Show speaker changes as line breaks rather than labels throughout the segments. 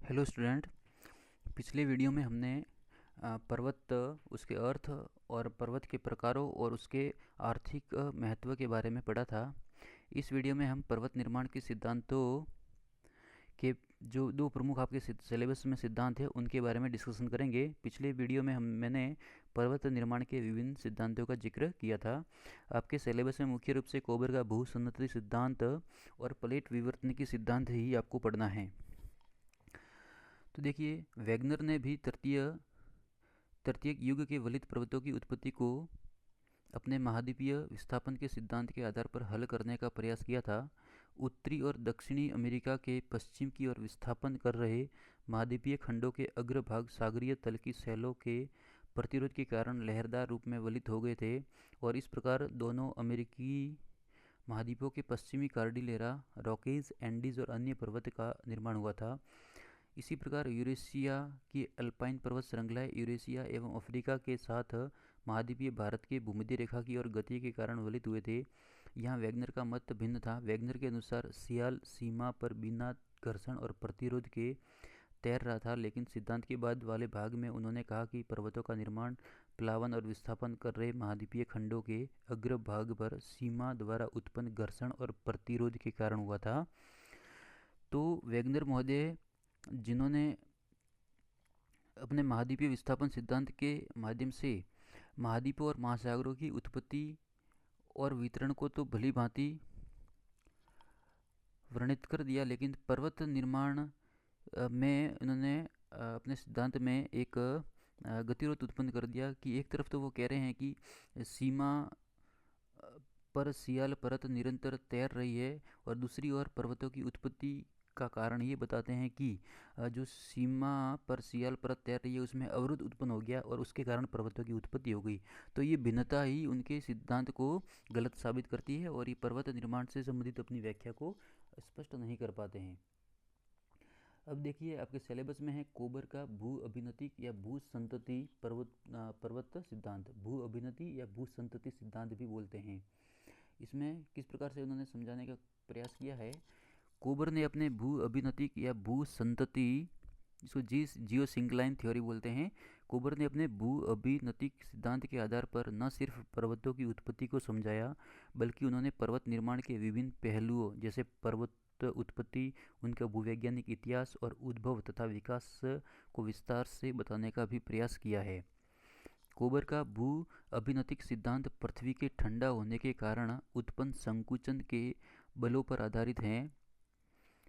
Hello student. पिछले video में हमने पर्वत, उसके अर्थ और पर्वत के प्रकारों और उसके आर्थिक महत्व के बारे में पढ़ा था। इस वीडियो में हम पर्वत निर्माण के सिद्धांतों के जो दो प्रमुख आपके सिलेबस में सिद्धांत हैं उनके बारे में डिस्कशन करेंगे। पिछले वीडियो में मैंने पर्वत निर्माण के विभिन्न सिद्धांतों का जिक्र किया था। आपके सिलेबस में मुख्य रूप से कोबर का भूसंतति सिद्धांत और प्लेट विवर्तन की सिद्धांत ही आपको पढ़ना है। तो देखिए, वैगनर ने भी तृतीयक युग के वलित पर्वतों की उत्पत्ति को अपने महाद्वीपीय विस्थापन के सिद्धांत के आधार पर हल करने का प्रयास किया था। उत्तरी और दक्षिणी अमेरिका के पश्चिम की ओर विस्थापन कर रहे महाद्वीपीय खंडों के अग्रभाग सागरीय तल की सैलों के प्रतिरोध के कारण लहरदार रूप में वलित हो गए थे और इस प्रकार दोनों अमेरिकी महाद्वीपों के पश्चिमी कार्डिलेरा, रॉकीज, एंडीज और अन्य पर्वत का निर्माण हुआ था। इसी प्रकार यूरेशिया की अल्पाइन पर्वत श्रृंखलाएं यूरेशिया एवं अफ्रीका के साथ महाद्वीपीय भारत के भूमध्य रेखा की ओर गति के कारण वलित हुए थे। यहाँ वैगनर का मत भिन्न था। वैगनर के अनुसार सियाल सीमा पर बिना घर्षण और प्रतिरोध के तैर रहा था, लेकिन सिद्धांत के बाद वाले भाग में उन्होंने कहा कि पर्वतों का निर्माण प्लावन और विस्थापन कर रहे महाद्वीपीय खंडों के अग्रभाग पर सीमा द्वारा उत्पन्न घर्षण और प्रतिरोध के कारण हुआ था। तो वैगनर महोदय, जिन्होंने अपने महाद्वीपीय विस्थापन सिद्धांत के माध्यम से महाद्वीपों और महासागरों की उत्पत्ति और वितरण को तो भली भांति वर्णित कर दिया, लेकिन पर्वत निर्माण में इन्होंने अपने सिद्धांत में एक गतिरोध उत्पन्न कर दिया कि एक तरफ तो वो कह रहे हैं कि सीमा पर सियाल परत निरंतर तैर रही है और दूसरी ओर पर्वतों की उत्पत्ति का कारण ये बताते हैं कि जो सीमा पर सियाल परत तैर रही है उसमें अवरुद्ध उत्पन्न हो गया और उसके कारण पर्वतों की उत्पत्ति हो गई। तो ये भिन्नता ही उनके सिद्धांत को गलत साबित करती है और ये पर्वत निर्माण से संबंधित अपनी व्याख्या को स्पष्ट नहीं कर पाते हैं। अब देखिए, आपके सिलेबस में है कोबर का भू अभिनति या भू संतति पर्वत सिद्धांत। भू अभिनति या भू संतति सिद्धांत भी बोलते हैं। इसमें किस प्रकार से उन्होंने समझाने का प्रयास किया है। कोबर ने अपने भू अभिनति या भू संतति, जिसको जियो सिंक्लाइन थ्योरी बोलते हैं, कोबर ने अपने भू अभिनतिक सिद्धांत के आधार पर न सिर्फ पर्वतों की उत्पत्ति को समझाया, बल्कि उन्होंने पर्वत निर्माण के विभिन्न पहलुओं जैसे पर्वत उत्पत्ति, उनका भूवैज्ञानिक इतिहास और उद्भव तथा विकास को विस्तार से बताने का भी प्रयास किया है। कोबर का भू अभिनतिक सिद्धांत पृथ्वी के ठंडा होने के कारण उत्पन्न संकुचन के बलों पर आधारित है।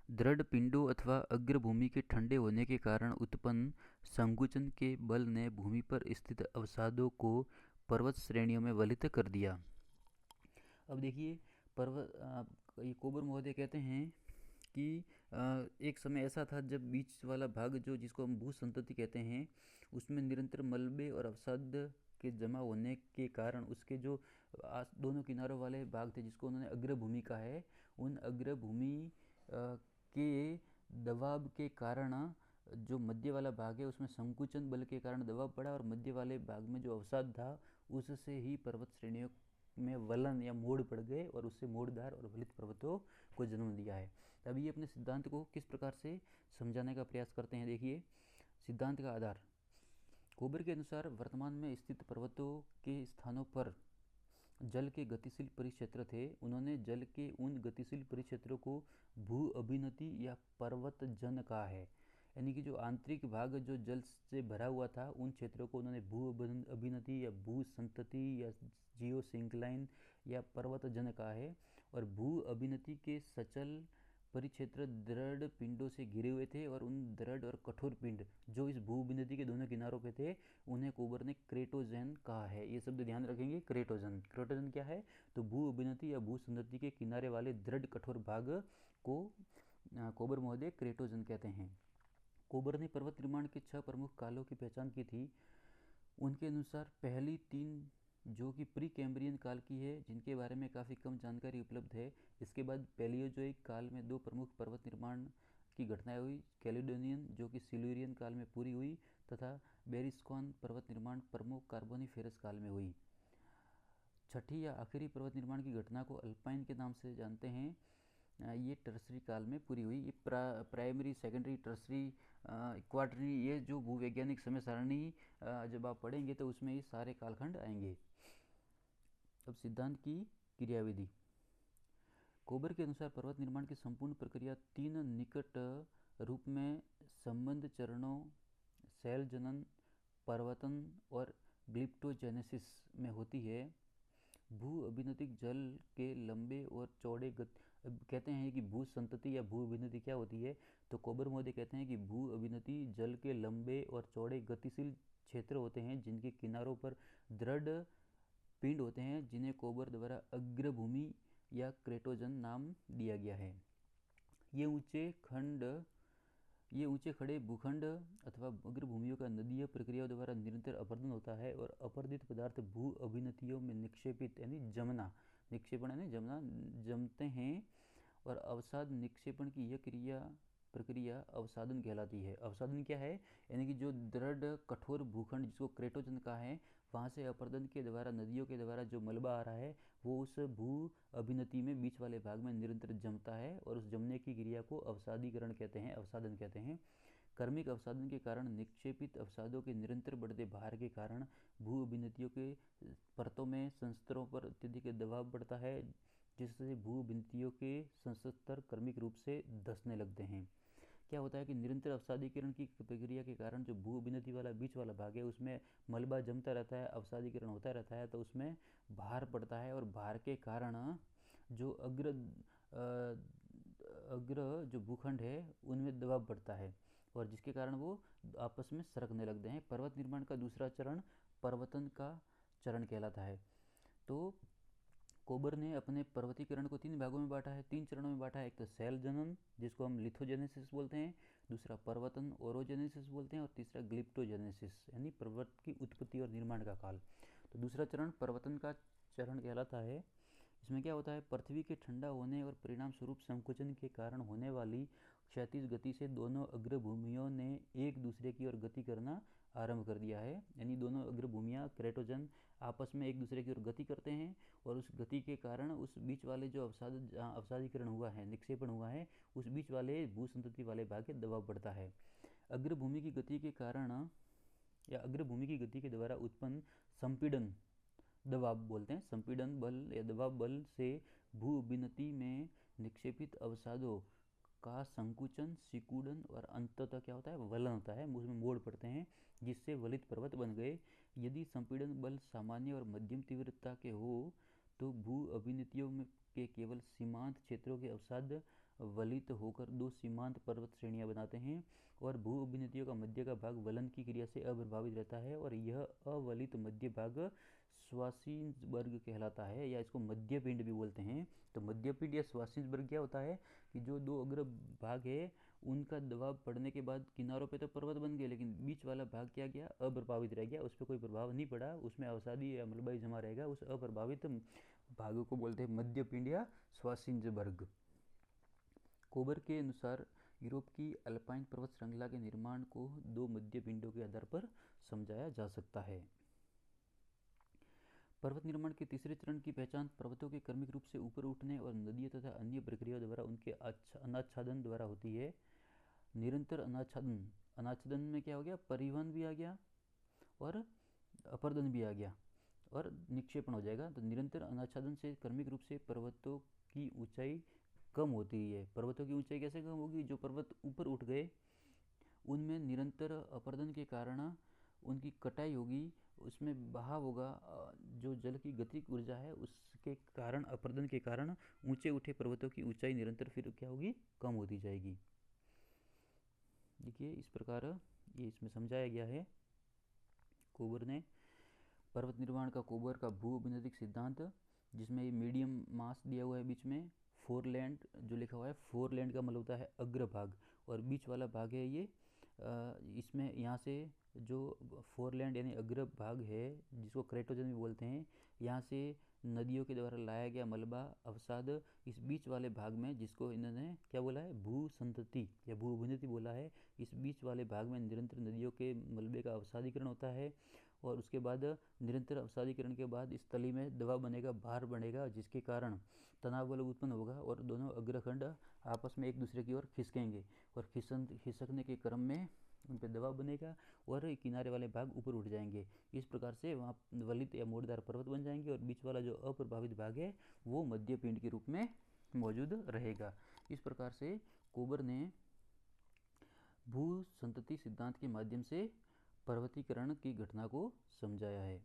दृढ़ पिंडों अथवा अग्रभूमि के ठंडे होने के कारण उत्पन्न संकुचन के बल ने भूमि पर स्थित अवसादों को पर्वत श्रेणियों में वलित कर दिया। अब देखिए, ये कोबर महोदय कहते हैं कि एक समय ऐसा था जब बीच वाला भाग, जो जिसको हम भू संतति कहते हैं, उसमें निरंतर मलबे और अवसाद के जमा होने के कारण उसके जो दोनों किनारों वाले भाग थे, जिसको उन्होंने अग्रभूमि कहा है, उन अग्रभूमि के दबाव के कारण जो मध्य वाला भाग है उसमें संकुचन बल के कारण दबाव पड़ा और मध्य वाले भाग में जो अवसाद था उससे ही पर्वत श्रेणियों में वलन या मोड़ पड़ गए और उससे मोड़दार और वलित पर्वतों को जन्म दिया है। तब ये अपने सिद्धांत को किस प्रकार से समझाने का प्रयास करते हैं। देखिए, सिद्धांत का आधार कोबर के अनुसार वर्तमान में स्थित पर्वतों के स्थानों पर जल के गतिशील परिक्षेत्र थे। उन्होंने जल के उन गतिशील परिक्षेत्रों को भू अभिनति या पर्वत जन कहा है, यानी कि जो आंतरिक भाग जो जल से भरा हुआ था उन क्षेत्रों को उन्होंने भू अभिनति या भू संतति या जियो सिंक्लाइन या पर्वत जन कहा है। और भू अभिनति के सचल परिक्षेत्र दृढ़ पिंडों से घिरे हुए थे और उन दृढ़ और कठोर पिंड जो इस भू अभिनति के दोनों किनारों पे थे उन्हें कोबर ने क्रेटोजन कहा है। ये शब्द ध्यान रखेंगे, क्रेटोजन। क्रेटोजन क्या है, तो भू अभिनति या भू संतति के किनारे वाले दृढ़ कठोर भाग को कोबर महोदय क्रेटोजन कहते हैं। कोबर ने पर्वत निर्माण के 6 प्रमुख कालों की पहचान की थी। उनके अनुसार पहली 3 जो कि प्री कैम्ब्रियन काल की है, जिनके बारे में काफ़ी कम जानकारी उपलब्ध है। इसके बाद पैलियोजोइक काल में 2 प्रमुख पर्वत निर्माण की घटनाएं हुई, कैलिडोनियन जो कि सिल्यूरियन काल में पूरी हुई तथा बेरिस्कॉन पर्वत निर्माण प्रमुख कार्बोनिफेरस काल में हुई। छठी या आखिरी पर्वत निर्माण की घटना को अल्पाइन के नाम से जानते हैं। ये टर्सरी काल में पूरी हुई। ये प्राइमरी, सेकेंडरी, टर्सरी, क्वार्टरनी, ये जो भूवैज्ञानिक समय सारणी जब आप पढ़ेंगे तो उसमें ये सारे कालखंड आएंगे। अब सिद्धांत की क्रियाविधि। कोबर के अनुसार पर्वत निर्माण की संपूर्ण प्रक्रिया 3 निकट रूप में संबंध चरणों शैल जनन, पर्वतन और ग्लिप्टोजेनेसिस में होती है। भू अभिनतिक जल के लंबे और चौड़े कहते हैं कि भू संतति या भू अभिनति क्या होती है, तो कोबर महोदय कहते हैं कि भू अभिनति जल के लंबे और चौड़े गतिशील क्षेत्र होते हैं जिनके किनारों पर दृढ़ पिंड होते हैं, जिन्हें कोबर द्वारा अग्रभूमि या क्रेटोजन नाम दिया गया है। ये ऊंचे खड़े भूखंड अथवा अग्रभूमियों का नदीय प्रक्रियाओं द्वारा निरंतर अपरदन होता है और अपरदित पदार्थ भू अभिनतियों में निक्षेपित यानी जमना, निक्षेपण यानी जमना, जमते हैं और अवसाद निक्षेपण की यह प्रक्रिया अवसादन कहलाती है। अवसादन क्या है? यानी कि जो दृढ़ कठोर भूखंड जिसको क्रेटोजन कहा है, वहाँ से अपरदन के द्वारा नदियों के द्वारा जो मलबा आ रहा है वो उस भू अभिनति में बीच वाले भाग में निरंतर जमता है और उस जमने की क्रिया को अवसादीकरण कहते हैं, अवसादन कहते हैं। कर्मिक अवसादन के कारण निक्षेपित अवसादों के निरंतर बढ़ते भार के कारण भू अभिनतियों के परतों में संस्तरों पर अत्यधिक दबाव बढ़ता है, जिससे भू अभिनतियों के संस्तर कर्मिक रूप से धंसने लगते हैं। क्या होता है कि निरंतर अवसादीकरण की प्रक्रिया के कारण जो भू अभिनति वाला बीच वाला भाग है उसमें मलबा जमता रहता है, अवसादीकरण होता रहता है, तो उसमें भार पड़ता है और भार के कारण जो अग्र जो भूखंड है उनमें दबाव बढ़ता है और जिसके कारण वो आपस में सरकने लगते हैं। पर्वत निर्माण का दूसरा चरण पर्वतन का चरण कहलाता है। तो कोबर ने अपने पर्वतीकरण को 3 भागों में बांटा है, 3 चरणों में बांटा है। एक तो शैल जनन जिसको हम लिथोजेनेसिस बोलते हैं, दूसरा पर्वतन ओरोजेनेसिस बोलते हैं और तीसरा ग्लिप्टोजेनेसिस यानी पर्वत की उत्पत्ति और निर्माण का काल। तो दूसरा चरण पर्वतन का चरण कहलाता है। इसमें क्या होता है? पृथ्वी के ठंडा होने और परिणाम स्वरूप संकुचन के कारण होने वाली क्षैतिज गति से दोनों अग्रभूमियों ने एक दूसरे की ओर गति करना आरंभ कर दिया है। यानी दोनों अग्रभूमियाँ क्रेटोजन आपस में एक दूसरे की ओर गति करते हैं और उस गति के कारण उस बीच वाले जो अवसादीकरण हुआ है, निक्षेपण हुआ है, उस बीच वाले भू संतति वाले भाग के दबाव बढ़ता है। अग्रभूमि की गति के कारण या अग्रभूमि की गति के द्वारा उत्पन्न संपीड़न दबाव बोलते हैं, संपीड़न बल या दबाव बल से भू अभिनति में निक्षेपित अवसादों का संकुचन, सिकुड़न और अंततः क्या होता है? वलन होता है, उसमें मोड़ पड़ते हैं जिससे वलित पर्वत बन गए। यदि संपीड़न बल सामान्य और मध्यम तीव्रता के हो तो भू अभिनतियों में के केवल सीमांत क्षेत्रों के अवसाद वलित होकर 2 सीमांत पर्वत श्रेणियां बनाते हैं और भू अभिनतियों का मध्य का भाग वलन की क्रिया से अप्रभावित रहता है और यह अवलित मध्य भाग स्वासिंसबर्ग कहलाता है या इसको मध्य पिंड भी बोलते हैं। तो मध्य पिंड या स्वासिंसबर्ग क्या होता है कि जो 2 अग्र भाग है उनका दबाव पड़ने के बाद किनारों पे तो पर्वत बन गए लेकिन बीच वाला भाग क्या गया? अप्रभावित रह गया, उस पर कोई प्रभाव नहीं पड़ा, उसमें अवसादी या मलबा ही जमा रहेगा। उस अप्रभावित भागों को बोलते हैं मध्य पिंड या स्वासिंसबर्ग। कोबर के अनुसार यूरोप की अल्पाइन पर्वत श्रृंखला के निर्माण को 2 मध्य पिंडों के आधार पर समझाया जा सकता है। पर्वत निर्माण के तीसरे चरण की पहचान पर्वतों के क्रमिक रूप से ऊपर उठने और नदियों तथा अन्य प्रक्रियाओं द्वारा उनके अनाच्छादन द्वारा होती है। निरंतर अनाच्छादन में क्या हो गया? परिवहन भी आ गया और अपरदन भी आ गया और निक्षेपण हो जाएगा। तो निरंतर अनाच्छादन से क्रमिक रूप से पर्वतों की ऊंचाई कम होती है। पर्वतों की ऊंचाई कैसे कम होगी? जो पर्वत ऊपर उठ गए उनमें निरंतर अपरदन के कारण उनकी कटाई होगी, उसमें बहाव होगा, जो जल की गतिक ऊर्जा है उसके कारण अपरदन के कारण ऊंचे उठे पर्वतों की ऊंचाई निरंतर फिर क्या होगी? कम होती जाएगी। देखिए इस प्रकार ये इसमें समझाया गया है कोबर ने पर्वत निर्माण का, कोबर का भू अभिनतिक सिद्धांत, जिसमें ये मीडियम मास दिया हुआ है बीच में, फोरलैंड जो लिखा हुआ है, फोरलैंड का मतलब होता है अग्रभाग और बीच वाला भाग है ये इसमें यहाँ से जो फोरलैंड यानी अग्रभाग है जिसको क्रेटोजन भी बोलते हैं, यहाँ से नदियों के द्वारा लाया गया मलबा अवसाद इस बीच वाले भाग में, जिसको इन्होंने क्या बोला है? भू संतति या भू अभिनति बोला है, इस बीच वाले भाग में निरंतर नदियों के मलबे का अवसादीकरण होता है और उसके बाद निरंतर अवसादीकरण के बाद इस तली में दबाव बनेगा, भार बढ़ेगा, जिसके कारण तनाव बल उत्पन्न होगा और दोनों अग्रखंड आपस में एक दूसरे की ओर खिसकेंगे और खिसकने के क्रम में उन पर दबाव बनेगा और किनारे वाले भाग ऊपर उठ जाएंगे। इस प्रकार से वहाँ वलित या मोड़दार पर्वत बन जाएंगे और बीच वाला जो अप्रभावित भाग है वो मध्य पिंड के रूप में मौजूद रहेगा। इस प्रकार से कोबर ने भू संतति सिद्धांत के माध्यम से पर्वतीकरण की घटना को समझाया है।